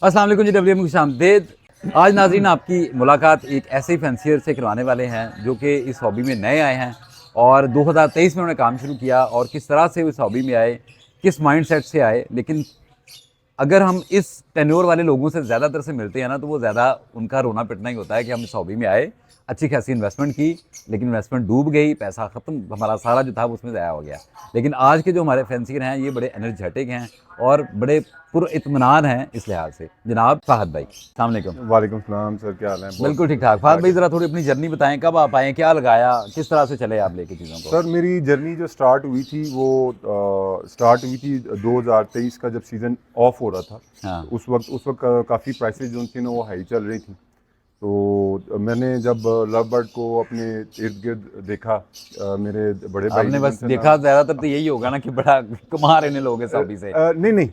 अस्सलाम वालेकुम जी, WM की खुशामदीद। आज नाज़रीन आपकी मुलाकात एक ऐसे ही फैंसियर से करवाने वाले हैं जो कि इस हॉबी में नए आए हैं और 2023 में उन्होंने काम शुरू किया और किस तरह से इस हॉबी में आए, किस माइंडसेट से आए। लेकिन अगर हम इस टेन्योर वाले लोगों से ज़्यादातर से मिलते हैं ना, तो वो ज़्यादा उनका रोना पिटना ही होता है कि हम इस हॉबी में आए, अच्छी खासी इन्वेस्टमेंट की, लेकिन इन्वेस्टमेंट डूब गई, पैसा ख़त्म, हमारा सारा जो था वो उसमें ज़ाया हो गया। लेकिन आज के जो हमारे फैंसियर हैं, ये बड़े एनर्जेटिक हैं और बड़े पुरइत्मीनान हैं इस लिहाज से। जनाब फ़हद भाई, अस्सलाम वालेकुम। वालेकुम सलाम सर, क्या हाल है? बहुत बिल्कुल ठीक ठाक। ठीक फ़हद ठाक भाई, है ज़रा थोड़ी अपनी जर्नी बताएँ, कब आप आए, क्या लगाया, किस तरह से चले आप लेके चीज़ों को? सर। मेरी जर्नी जो स्टार्ट हुई थी वो स्टार्ट हुई थी 2023 का, जब सीज़न ऑफ हो रहा था। हाँ। उस वक्त काफ़ी प्राइसेस जो थी ना वो हाई चल रही थी। तो मैंने जब लव बर्ड को अपने इर्द गिर्द देखा, मेरे बड़े भाई आपने ने बस जिनसे ना देखा, ज़्यादातर तो यही होगा ना कि बड़ा कमा रहे हैं लोग इस हॉबी से। नहीं नहीं,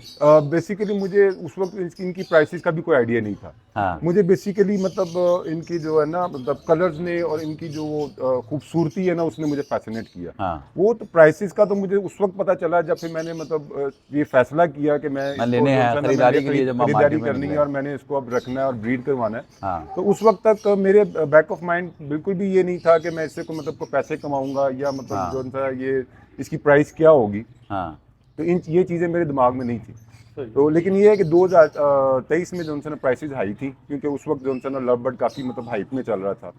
बेसिकली मुझे उस वक्त इनकी प्राइसेस का भी कोई आइडिया नहीं था। हाँ, मुझे बेसिकली मतलब इनकी जो है ना, मतलब कलर्स ने और इनकी जो वो खूबसूरती है ना, उसने मुझे फैसिनेट किया। हाँ। वो तो प्राइसेस का तो मुझे उस वक्त पता चला जब फिर मैंने मतलब ये फैसला किया कि मैं मैं इसको लेने जो हैं है ना, मैंने खरीदारी के लिए जब आप खरीदारी मार्केट में करनी निकले। है और मैंने इसको अब रखना है और ब्रीड करवाना है। हाँ, तो उस वक्त तक मेरे बैक ऑफ माइंड बिल्कुल भी ये नहीं था कि मैं इससे को मतलब को पैसे कमाऊंगा या मतलब जो हाँ, सा ये इसकी प्राइस क्या होगी। हाँ। तो ये चीज़ें मेरे दिमाग में नहीं थी। तो लेकिन ये है कि 2023 में जो ना प्राइसेस हाई थी, क्योंकि उस वक्त जो ना लव बर्ड काफ़ी मतलब हाइप में चल रहा था।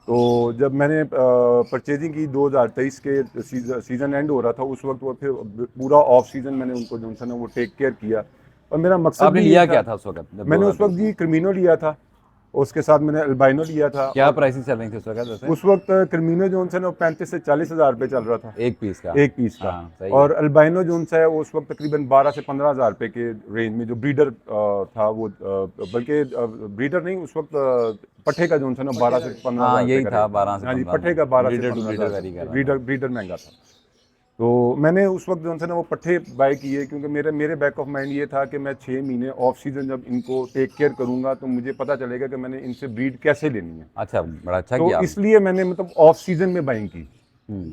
तो जब मैंने परचेजिंग की 2023 के सीज़न एंड हो रहा था, उस वक्त वो फिर पूरा ऑफ सीज़न मैंने उनको जो ना वो टेक केयर किया। और मेरा मकसद आपने भी ये लिया था। क्या था उस वक़्त जब मैंने उस वक्त 2023 में? जी क्रिमिनो लिया था, उसके साथ मैंने अल्बाइनो लिया था। क्या और प्राइसेज़ चल रही थी उस वक़्त वैसे? उस वक्त क्रिमिनो जो है ना 35 से 40 हज़ार रुपये चल रहा था, एक पीस का? एक पीस का। हाँ, सही है। और अल्बाइनो जो है वो उस वक्त तकरीबन 12 से 15 हज़ार रुपये के रेंज में, जो ब्रीडर था वो बल्कि ब्रीडर नहीं, उस वक्त पट्ठे का जो है ना 12 से 15 हाँ, हज़ार रुपये यही का था रेंज। 12 से हाँ जी, 15 पट्ठे में। का 12 से ब्रीडर टू 15 ब्रीडर हज़ार वैरी कर रहा ब्रीडर था। ब्रीडर महंगा था। तो मैंने उस वक्त जो है ना वो पट्ठे बाय किए, क्योंकि मेरे मेरे बैक ऑफ माइंड ये था कि मैं 6 महीने ऑफ सीज़न जब इनको टेक केयर करूंगा तो मुझे पता चलेगा कि मैंने इनसे ब्रीड कैसे लेनी है। अच्छा, बड़ा अच्छा तो किया आपने। इसलिए मैंने मतलब ऑफ सीज़न में बाइंग की, हुँ।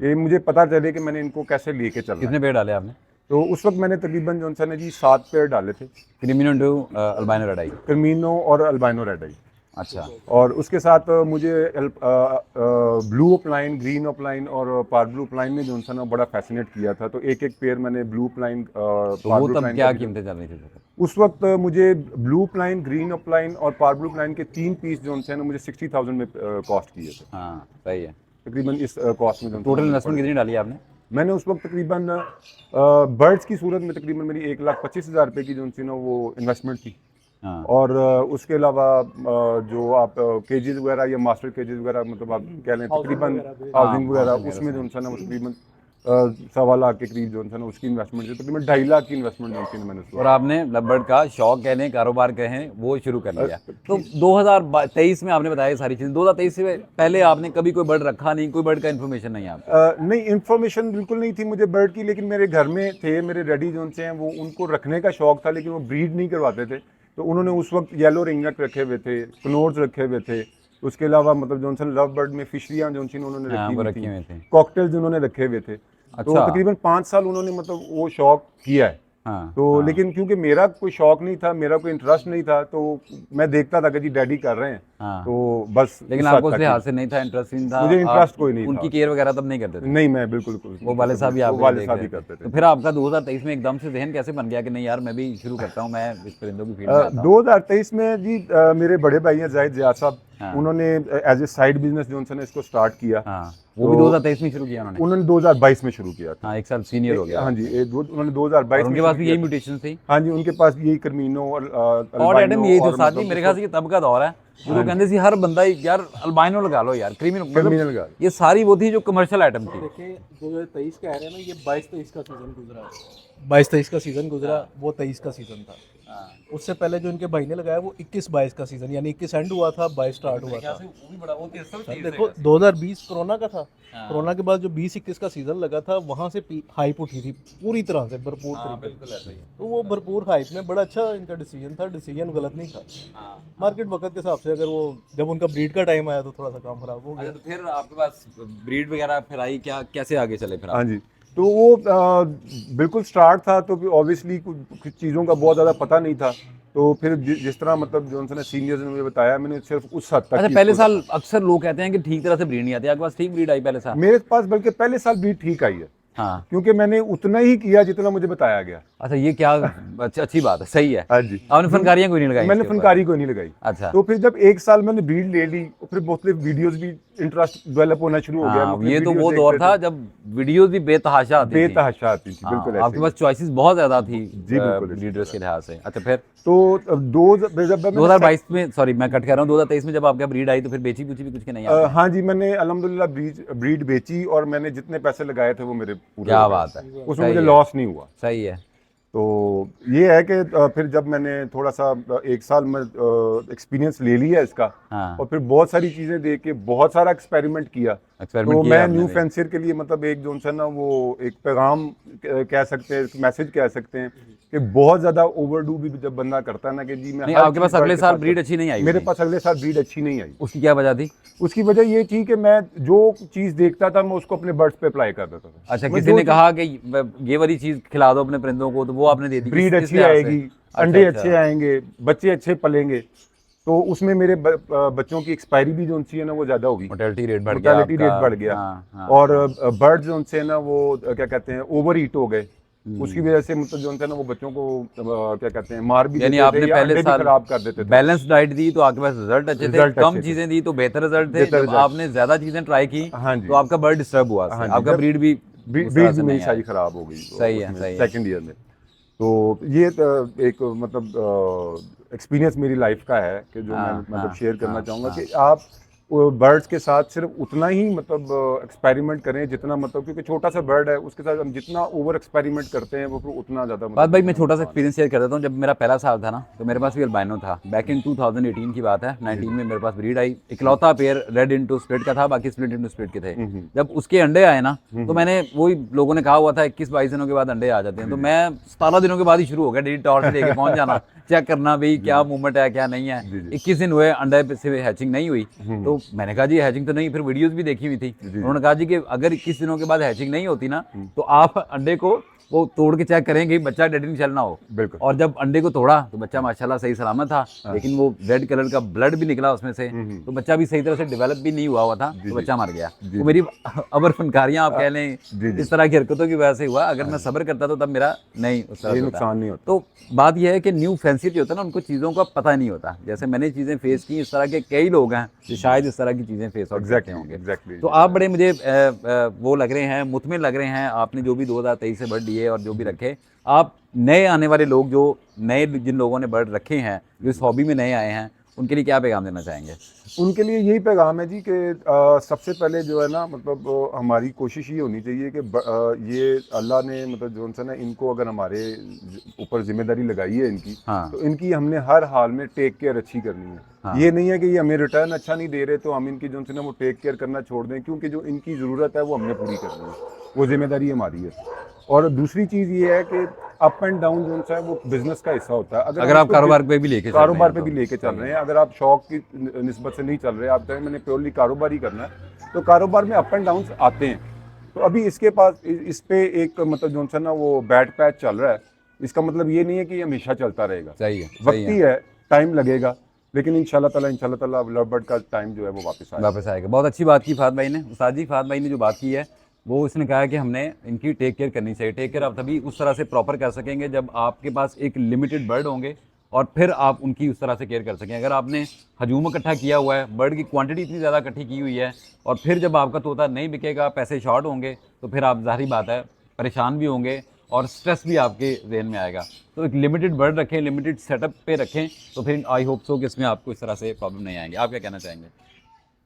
ये मुझे पता चले कि मैंने इनको कैसे लेके चलना है। कितने पेड़ डाले आपने? तो उस वक्त मैंने तकरीबन जो है ना जी 7 पेड़ डाले थे, क्रिमिनो टू अल्बाइनो रेड आई। कर्मीनो और अल्बाइनो रेड आई। अच्छा। और उसके साथ मुझे ब्लू अपलाइन, ग्रीन अपलाइन और पार ब्लू अपलाइन ने जो है ना बड़ा फैसिनेट किया था। तो एक एक पेयर मैंने ब्लू अपलाइन, तो पार वो ब्लू तब अपलाइन का क्या भी कीमतें चल रही थी उस वक़्त? उस वक्त मुझे ब्लू अपलाइन, ग्रीन अपलाइन और पार ब्लू अपलाइन के 3 पीस जो है ना मुझे 60,000 में कॉस्ट किए थे। हाँ, सही है। तकरीबन इस कॉस्ट में जो है ना टोटल मुझे पड़े इन्वेस्टमेंट थे। कितनी डाली आपने? मैंने उस वक्त तकरीबन बर्ड्स की सूरत में तकरीबन मेरी 1,25,000 रुपये की जो थी ना वो इन्वेस्टमेंट थी। हाँ। और उसके अलावा जो आप केजेस वगैरह या मास्टर केजेस वगैरह मतलब आप कह लें तकरीबन हाँ, हाउसिंग वगैरह, हाउसिंग वगैरह उसमें जो उसमें। है ना वो तकरीबन 1.25 लाख के करीब जो है ना उसकी इन्वेस्टमेंट थी। तकरीबन 2.5 लाख की इन्वेस्टमेंट जो थी ना मैंने और उसको। आपने लवबर्ड का शौक कहें, कारोबार कहें, वो शुरू कर लिया। तो 2023 में आपने बताया ये सारी चीज़ें। 2023 से पहले आपने कभी कोई बर्ड रखा नहीं, कोई बर्ड का इन्फॉर्मेशन नहीं है आपको? नहीं, इन्फॉर्मेशन बिल्कुल नहीं थी मुझे बर्ड की, लेकिन मेरे घर में थे मेरे डैडी जो हैं वो, उनको रखने का शौक था, लेकिन वो ब्रीड नहीं करवाते थे। तो उन्होंने उस वक्त येलो रिंगनेक रखे हुए थे, कनोर्स रखे हुए थे। उसके अलावा मतलब जो है लव बर्ड में फिशरियाँ जो थी उन्होंने हाँ, रखी वो हुई रखे थी, हुए थे। कॉकटेल्स उन्होंने रखे हुए थे। तो अच्छा। तकरीबन 5 साल उन्होंने मतलब वो शौक किया है। हाँ, तो हाँ, लेकिन क्योंकि मेरा कोई शौक नहीं था, मेरा कोई इंटरेस्ट नहीं था, तो मैं देखता था कि जी डैडी कर रहे हैं, हाँ। तो बस लेकिन इस हद आपको उस तक ही। लिहाज से नहीं था, इंटरेस्ट नहीं था, मुझे आप इंटरेस्ट कोई नहीं था उनकी केयर उसमें। वगैरह तब नहीं करते थे? नहीं, मैं बिल्कुल वो वाले साहब ही वो आपके लिए वाले देख साहब रहे ही थे। करते थे तो जी। फिर आपका 2023 में एकदम से ज़हन कैसे बन गया कि नहीं यार, मैं भी शुरू करता हूँ, मैं इस परिंदों की फील्ड में आता हूँ? 2023 में जी मेरे बड़े भाई हैं जाहिद जियाद साहब, हाँ, उन्होंने एज ए साइड बिजनेस जो है इसको स्टार्ट किया। हाँ। वो तो भी 2023 में शुरू किया उन्होंने? उन्होंने 2022 में शुरू किया था। हाँ, 1 साल सीनियर हो गया हाँ जी, आपसे। उन्होंने और 2022 में उनके पास शुरू भी किया यही था। म्यूटेशन थी? हाँ जी, उनके पास यही कर्मीनो और और एडम अल्बाइनो यही था और साथ जी, मतलब मेरे उस ख्याल वक्त से ये तब का दौर है जो हाँ जी, कहते सी हर बंदा ही यार अल्बाइनो लगा लो यार, क्रिमिनल मतलब कर्मिनल का। ये सारी वो थी जो कमर्शियल आइटम थी। देखिए 2023 कह रहे हैं ना, ये 22-23 का सीज़न गुजरा है। 22-23 का सीज़न गुजरा, वो 23 का सीज़न था। उससे पहले जो इनके भाई ने लगाया वो 21-22 का सीज़न, यानी 21 एंड हुआ था, 22 स्टार्ट हुआ था। वो भी बड़ा वो सर देखो 2020 कोरोना का था। कोरोना के बाद जो 20-21 का सीज़न लगा था, वहाँ से हाइप उठी थी पूरी तरह से, भरपूर तरीके बिल्कुल ऐसा ही है। तो वो भरपूर हाइप में बड़ा अच्छा इनका डिसीजन था, डिसीजन गलत नहीं था। मार्केट वक्त के हिसाब से अगर वो जब उनका ब्रीड का टाइम आया तो थोड़ा सा काम खराब हो अच्छा, गया। तो फिर आपके पास ब्रीड वगैरह फिर आई क्या, कैसे आगे चले फिर हाँ आप? जी, तो वो बिल्कुल स्टार्ट था, तो ऑब्वियसली कुछ कुछ चीज़ों का बहुत ज़्यादा पता नहीं था। तो फिर जिस तरह मतलब जो उनसे सीनियर्स ने मुझे बताया, मैंने सिर्फ उस हद तक अच्छा, ही पहले इसको साल अक्सर लोग कहते हैं कि ठीक तरह से ब्रीड नहीं आती, आपके पास ठीक ब्रीड आई पहले साल? मेरे पास बल्कि पहले साल भी ठीक आई है, हाँ। क्योंकि मैंने उतना ही किया जितना मुझे बताया गया। अच्छा, ये क्या अच्छी बात है, सही है। हाँ जी। आपने फनकारियां कोई नहीं लगाई मैंने इसके ऊपर? फनकारी कोई नहीं लगाई। अच्छा। तो फिर जब एक साल मैंने ब्रीड ले ली, फिर मुख्तलिफ वीडियोस भी इंटरेस्ट डेवलप होना शुरू हो गया। हाँ, मुख्तलिफ ये तो वीडियोस वो दौर देखते था थे, जब वीडियोस भी बेतहाशा आती थी। बेतहाशा आती थी, हाँ, बिल्कुल आपके ऐसे पास चॉइसेस बहुत ज्यादा थी जी, बिल्कुल ऐसे ब्रीडर्स के लिहाज से। अच्छा, फिर तो अब जब मैंने 2022 में, सॉरी मैं कट कर रहा हूँ, 2023 में जब आपका ब्रीड आई तो फिर बेची पूछी भी कुछ के नहीं आते हैं? हाँ जी, मैंने अल्हम्दुलिल्लाह ब्रीड बेची और मैंने जितने पैसे लगाए थे वो मेरे पूरे क्या हो गए। बात है, उसमें सही मुझे है। लॉस नहीं हुआ। सही है। तो ये है कि फिर जब मैंने थोड़ा सा एक साल में एक्सपीरियंस ले लिया इसका, हाँ, और फिर बहुत सारी चीज़ें देख के बहुत सारा एक्सपेरिमेंट किया, एक्सपेरिमेंट तो किया मैं आपने न्यू भी। फैंसियर के लिए मतलब एक जो है ना वो एक पैगाम कह सकते हैं, मैसेज कह सकते हैं कि बहुत ज़्यादा ओवरडू भी जब बंदा करता है ना कि जी मैं नहीं, हर आपके पास चीज़ अगले bird के साल साथ ब्रीड अच्छी नहीं आई मेरे होगी। पास अगले साल ब्रीड अच्छी नहीं आई। उसकी क्या वजह थी? उसकी वजह ये थी कि मैं जो चीज़ देखता था मैं उसको अपने बर्ड्स पे अप्लाई कर देता था। अच्छा, मैं किसी जो ने चीज़- कहा कि ये वाली चीज खिला दो अपने परिंदों को, तो वो आपने दे दी? ब्रीड किस अच्छी लिहाज से? आएगी, अच्छा, अंडे अच्छा। अच्छे आएंगे, बच्चे अच्छे पलेंगे। तो उसमें मेरे बच्चों की एक्सपायरी भी जो उनसी है ना वो ज़्यादा होगी, मोर्टेलिटी रेट बढ़ गया मोर्टेलिटी रेट आपका। बढ़ गया। हाँ, हाँ, और हाँ। बर्ड्स जो उनसे ना वो क्या कहते हैं ओवर ईट हो गए, उसकी वजह से मतलब जो उनसे ना वो बच्चों को क्या कहते हैं मार भी यानी देते आपने थे या पहले अंडे भी साल खराब कर देते थे। बैलेंस डाइट दी तो आपके पास रिजल्ट अच्छे थे, रिजल्ट कम अच्छे थे। चीजें दी तो बेहतर रिजल्ट थे। बेहतर जब रिजल्ट। आपने ज्यादा चीजें ट्राई की हाँ जी। तो आपका बर्ड डिस्टर्ब हुआ, हाँ जी, आपका जब ब्रीड भी उस तरह ब्रीड से भी मेरी नहीं सारी आई। खराब हो गई सही है, सही है। सेकंड ईयर में। तो ये एक मतलब एक्सपीरियंस मेरी लाइफ का है कि जो मैं हाँ, मतलब हाँ, शेयर करना हाँ, चाहूँगा हाँ। कि आप बर्ड्स के साथ सिर्फ उतना ही मतलब एक्सपेरिमेंट करें जितना मतलब, क्योंकि छोटा सा बर्ड है उसके साथ हम जितना ओवर एक्सपेरिमेंट करते हैं वो फिर उतना ज़्यादा बात भाई, मैं छोटा सा नुकसान है। एक्सपीरियंस शेयर कर देता हूँ। जब मेरा पहला साल था ना, तो मेरे पास भी अल्बाइनो था। बैक इन 2018 की बात है, 19 में मेरे पास ब्रीड आई। इकलौता पेयर रेड इंटू स्प्लिट का था, बाकी स्प्लिट इंटू स्प्लिट के थे। जब उसके अंडे आए ना, तो मैंने वही लोगों ने कहा हुआ था 21-22 दिनों के बाद अंडे आ जाते हैं, तो मैं 17 दिनों के बाद ही शुरू हो गया डेली टॉर्च लेके पहुंच जाना, चेक करना भाई क्या मूवमेंट है क्या नहीं है। 21 दिन हुए, अंडे पे से हैचिंग नहीं हुई, तो मैंने कहा जी हैचिंग तो नहीं। फिर वीडियोस भी देखी हुई थी, उन्होंने कहा जी कि अगर 21 दिनों के बाद हैचिंग नहीं होती ना, तो आप अंडे को वो तोड़ के चेक करेंगे कि बच्चा डेड नहीं चलना हो। बिल्कुल। और जब अंडे को तोड़ा तो बच्चा माशाल्लाह सही सलामत था, लेकिन वो रेड कलर का ब्लड भी निकला उसमें से, तो बच्चा भी सही तरह से डेवलप भी नहीं हुआ था, तो बच्चा मर गया। तो मेरी अबर फनकारियां आप कह लें इस तरह की हरकतों की वजह से हुआ। अगर मैं सब्र करता तो तब मेरा नहीं उस तरह ये से होता। नुकसान नहीं होता। तो बात यह है कि न्यू फैंसी जो होता है ना, उनको चीज़ों का पता नहीं होता। जैसे मैंने चीज़ें फेस की, इस तरह के कई लोग हैं जो शायद इस तरह की चीज़ें फेस आउट करते होंगे। एग्जैक्टली। तो आप बड़े मुझे वो लग रहे हैं, मुतमिन लग रहे हैं। आपने जो भी 2023 से बर्ड लिए और जो भी रखे, आप नए आने वाले लोग, जो नए जिन लोगों ने बर्ड रखे हैं, जो इस हॉबी में नए आए हैं, उनके लिए क्या पैगाम देना चाहेंगे? उनके लिए यही पैगाम है जी कि सबसे पहले जो है ना मतलब हमारी कोशिश ये होनी चाहिए कि ये अल्लाह ने मतलब जो है ना इनको अगर हमारे ऊपर जिम्मेदारी लगाई है इनकी, हाँ। तो इनकी हमने हर हाल में टेक केयर अच्छी करनी है। हाँ। ये नहीं है कि ये हमें रिटर्न अच्छा नहीं दे रहे तो हम इनकी जो है ना वो टेक केयर करना छोड़ दें, क्योंकि जो इनकी ज़रूरत है वो हमने पूरी करनी है, वो जिम्मेदारी हमारी है। और दूसरी चीज़ ये है कि अप एंड डाउन जो है वो बिजनेस का हिस्सा होता है। अगर हम आप इसको कारोबार पे भी लेके चल रहे हैं कारोबार पे तो भी लेके चल रहे हैं, अगर आप शौक की निस्बत से नहीं चल रहे, आप कहें मैंने प्योरली कारोबार ही करना है, तो कारोबार में अप एंड डाउन आते हैं। तो अभी इसके पास इस पे एक मतलब जो है ना वो बैड पैच चल रहा है, इसका मतलब ये नहीं है कि ये हमेशा चलता रहेगा। सही है, वक्ती है, टाइम लगेगा, लेकिन इंशाल्लाह ताला लव बर्ड का टाइम जो है वो वापस आएगा। बहुत अच्छी बात की फात भाई ने, उस्ताद जी फात भाई ने जो बात की है वो इसने कहा है कि हमने इनकी टेक केयर करनी चाहिए। टेक केयर आप तभी उस तरह से प्रॉपर कर सकेंगे जब आपके पास एक लिमिटेड बर्ड होंगे, और फिर आप उनकी उस तरह से केयर कर सकें। अगर आपने हजूम इकट्ठा किया हुआ है, बर्ड की क्वांटिटी इतनी ज़्यादा इकट्ठी की हुई है, और फिर जब आपका तोता नहीं बिकेगा, पैसे शॉर्ट होंगे, तो फिर आप ज़ाहिर बात है परेशान भी होंगे और स्ट्रेस भी आपके जेहन में आएगा। तो एक लिमिटेड बर्ड रखें, लिमिटेड सेटअप पे रखें, तो फिर आई होप सो कि इसमें आपको इस तरह से प्रॉब्लम नहीं आएंगे। आप क्या कहना चाहेंगे?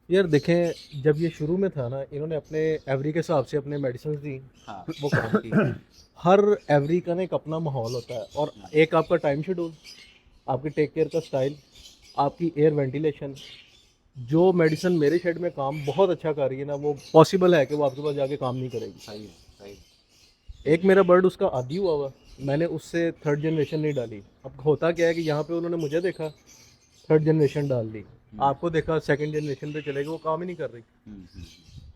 यार देखें, जब ये शुरू में था ना, इन्होंने अपने एवरी के हिसाब से अपने मेडिसिन दी, हाँ। वो काम की। हर एवरी का ना एक अपना माहौल होता है, और एक आपका टाइम शेड्यूल, आपकी टेक केयर का स्टाइल, आपकी एयर वेंटिलेशन। जो मेडिसिन मेरे शेड में काम बहुत अच्छा कर रही है ना, वो पॉसिबल है कि वो आपके पास जाके काम नहीं करेगी। सही सही। एक मेरा बर्ड उसका आदी हुआ, मैंने उससे 3rd जनरेशन नहीं डाली। अब होता क्या है कि यहाँ पे उन्होंने मुझे देखा, 3rd जनरेशन डाल दी, आपको देखा 2nd जनरेशन पे चलेगी, वो काम ही नहीं कर रही,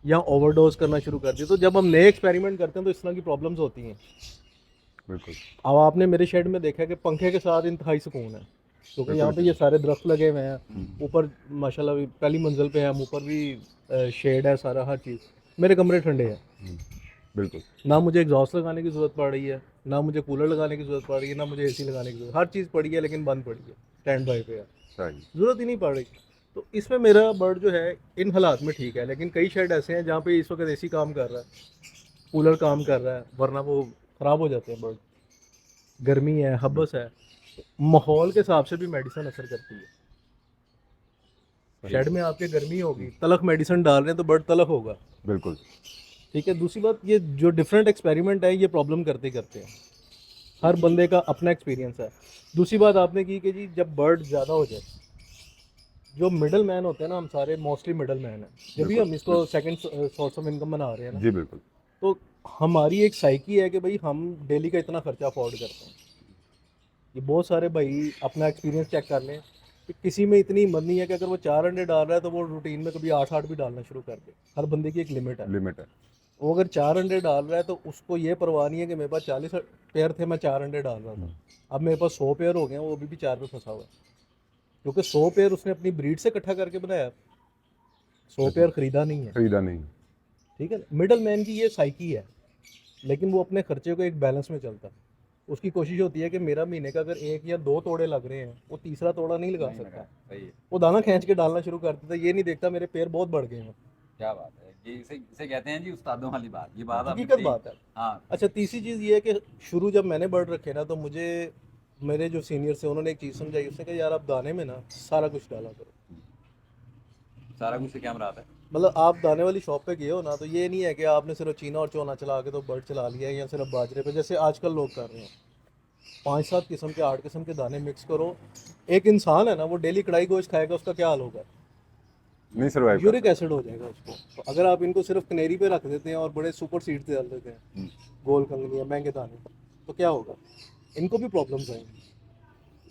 या ओवरडोज करना शुरू कर दिया। तो जब हम नए एक्सपेरिमेंट करते हैं तो इस तरह की प्रॉब्लम्स होती हैं। बिल्कुल। अब आपने मेरे शेड में देखा कि पंखे के साथ इंतहाई सुकून है, क्योंकि यहाँ पे ये सारे दरख्त लगे हुए हैं, ऊपर माशाल्लाह भी पहली मंजिल पे है, हम ऊपर भी शेड है सारा, हर चीज़। मेरे कमरे ठंडे हैं, बिल्कुल ना मुझे एग्जॉस्ट लगाने की ज़रूरत पड़ रही है, ना मुझे कूलर लगाने की ज़रूरत पड़ रही है, ना मुझे एसी लगाने की ज़रूरत, हर चीज़ पड़ी है लेकिन बंद पड़ी है, स्टैंड बाई पे है, सही। ज़रूरत ही नहीं पड़ रही। तो इसमें मेरा बर्ड जो है इन हालात में ठीक है, लेकिन कई शेड ऐसे हैं जहाँ पे इस वक्त एसी काम कर रहा है, कूलर काम कर रहा है, वरना वो ख़राब हो जाते हैं बर्ड। गर्मी है, हब्बस है, माहौल के हिसाब से भी मेडिसिन असर करती है। शेड में आपके गर्मी होगी, तलख मेडिसिन डाल रहे हैं तो बर्ड तलख होगा, बिल्कुल ठीक है। दूसरी बात, ये जो डिफरेंट एक्सपेरिमेंट है ये प्रॉब्लम करते करते हैं, हर बंदे का अपना एक्सपीरियंस है। दूसरी बात आपने की कि जी जब बर्ड ज़्यादा हो जाए, जो मिडल मैन होते हैं ना, हम सारे मोस्टली मिडल मैन हैं, जब भी हम इसको सेकंड सोर्स ऑफ इनकम बना रहे हैं ना, जी बिल्कुल। तो हमारी एक साइकी है कि भाई हम डेली का इतना खर्चा अफोर्ड करते हैं। ये बहुत सारे भाई अपना एक्सपीरियंस चेक कर लें कि किसी में इतनी हिम्मत नहीं है कि अगर वो 4 अंडे डाल रहा है तो वो रूटीन में कभी 8 भी डालना शुरू कर दे। हर बंदे की एक लिमिट है। लिमिट है। वो अगर 4 अंडे डाल रहा है तो उसको ये परवाह नहीं है कि मेरे पास 40 पेयर थे, मैं 4 अंडे डाल रहा था, अब मेरे पास 100 पेयर हो गए हैं, वो अभी भी 4 पे फंसा हुआ है, क्योंकि 100 पेयर उसने अपनी ब्रीड से इकट्ठा करके बनाया, 100 पेयर खरीदा नहीं है, खरीदा नहीं। ठीक है। मिडल मैन की ये साइकी है, लेकिन वो अपने खर्चे को एक बैलेंस में चलता है। उसकी कोशिश होती है कि मेरा महीने का अगर 1 या 2 तोड़े लग रहे हैं, वो तीसरा तोड़ा नहीं लगा सकता, सही है। वो दाना खींच के डालना शुरू कर देता है, ये नहीं देखता मेरे पैर बहुत बढ़ गए हैं। क्या बात है, ये इसे कहते हैं जी उस्तादों वाली बात, ये बात आपने हकीकत सही- बात है। हाँ अच्छा, तीसरी चीज़ ये है कि शुरू जब मैंने बर्ड रखे ना, तो मुझे मेरे जो सीनियर्स थे उन्होंने एक चीज़ समझाई, उसने कहा यार आप दाने में ना सारा कुछ डाला करो। सारा कुछ से क्या मुराद है? मतलब आप दाने वाली शॉप पे गए हो ना, तो ये नहीं है कि आपने सिर्फ चीना और चोना चला के तो बर्ड चला लिया है, या सिर्फ बाजरे पे जैसे आजकल लोग कर रहे हैं। 5-7 किस्म के 8 किस्म के दाने मिक्स करो। एक इंसान है ना, वो डेली कढ़ाई गोश्त खाएगा, उसका क्या हाल होगा? नहीं सर्वाइव यूरिक एसिड हो जाएगा उसको। तो अगर आप इनको सिर्फ कनेरी पे रख देते हैं और बड़े सुपर सीड्स डाल देते हैं, गोल कंगनियाँ, महंगे दाने, तो क्या होगा? इनको भी प्रॉब्लम्स आएंगी।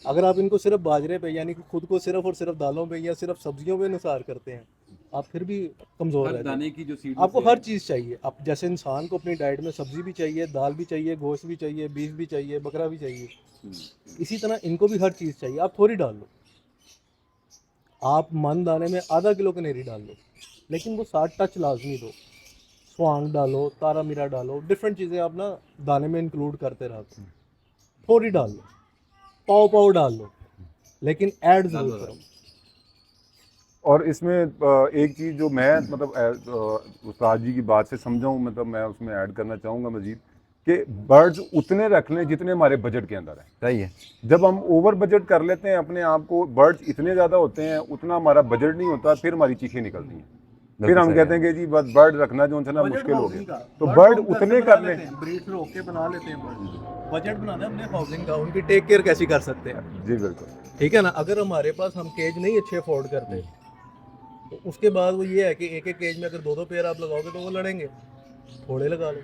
अगर आप इनको सिर्फ बाजरे पे, यानी कि खुद को सिर्फ और सिर्फ दालों पे या सिर्फ सब्जियों पे नुसार करते हैं, आप फिर भी कमज़ोर हर रह जाएंगे। दाने की जो सीड आपको हर चीज़ चाहिए। आप जैसे इंसान को अपनी डाइट में सब्जी भी चाहिए, दाल भी चाहिए, गोश्त भी चाहिए, बीफ भी चाहिए, बकरा भी चाहिए, इसी तरह इनको भी हर चीज़ चाहिए। आप थोड़ी डाल लो, आप मन दाने में आधा किलो कनेरी डाल लो, लेकिन वो 60 टच लाजमी दो। स्वांग डालो, तारा मीरा डालो, डिफरेंट चीज़ें आप ना दाने में इंक्लूड करते रहो। थोड़ी डाल लो, पाव पाव डाल लो, लेकिन ऐड जरूर करो। और इसमें एक चीज़ जो मैं मतलब उस्ताद जी की बात से समझाऊँ, मतलब मैं उसमें ऐड करना चाहूँगा मजीद, कि बर्ड्स उतने रख लें जितने हमारे बजट के अंदर है। सही है। जब हम ओवर बजट कर लेते हैं अपने आप को, बर्ड्स इतने ज़्यादा होते हैं, उतना हमारा बजट नहीं होता, फिर हमारी चीखें निकलती हैं, फिर हम कहते हैं कि जी बस बर्ड रखना जो है ना मुश्किल हो गया। तो बर्ड उतने कर लें, ब्रीड रोक के बना लेते हैं बर्ड। बजट बनाना है अपने हाउसिंग का, उनकी टेक केयर कैसी कर सकते हैं, जी बिल्कुल ठीक है ना। अगर हमारे पास हम केज नहीं अच्छे अफोर्ड करते, तो उसके बाद वो ये है कि एक एक केज में अगर 2-2 पेयर आप लगाओगे तो वो लड़ेंगे। थोड़े लगा लो,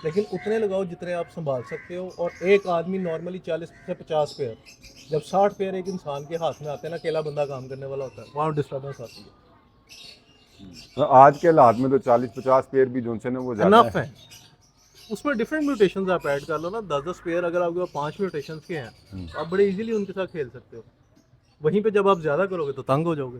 लेकिन उतने लगाओ जितने आप संभाल सकते हो। और एक आदमी नॉर्मली 40 से 50 पेयर, जब 60 पेयर एक इंसान के हाथ में आते हैं ना, अकेला बंदा काम करने वाला होता है, वहाँ डिस्टर्बेंस आती है। आज के हालात में तो 40-50 पेयर भी जो है ना वो ज़्यादा इनफ है। उसमें डिफरेंट म्यूटेशंस आप ऐड कर लो ना, 10-10 पेयर अगर आपके पास 5 म्यूटेशंस के हैं, तो आप बड़े इजीली उनके साथ खेल सकते हो। वहीं पे जब आप ज़्यादा करोगे तो तंग हो जाओगे।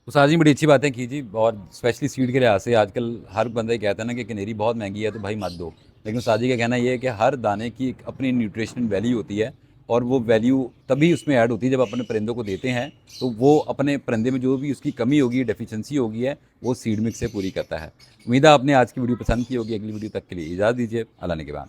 उस्ताद जी बड़ी अच्छी बातें की जी, और स्पेशली सीड के लिहाज से आजकल हर बंदा ही कहता है ना कि कनेरी बहुत महंगी है तो भाई मत दो, लेकिन उस्ताद जी का कहना ये है कि हर दाने की एक अपनी न्यूट्रिशनल वैल्यू होती है, और वो वैल्यू तभी उसमें ऐड होती है जब अपने परिंदों को देते हैं, तो वो अपने परिंदे में जो भी उसकी कमी होगी, डेफिशिएंसी होगी है, वो सीड मिक्स से पूरी करता है। उम्मीद है आपने आज की वीडियो पसंद की होगी। अगली वीडियो तक के लिए इजाज़त दीजिए। अल्लाह ने के बाद।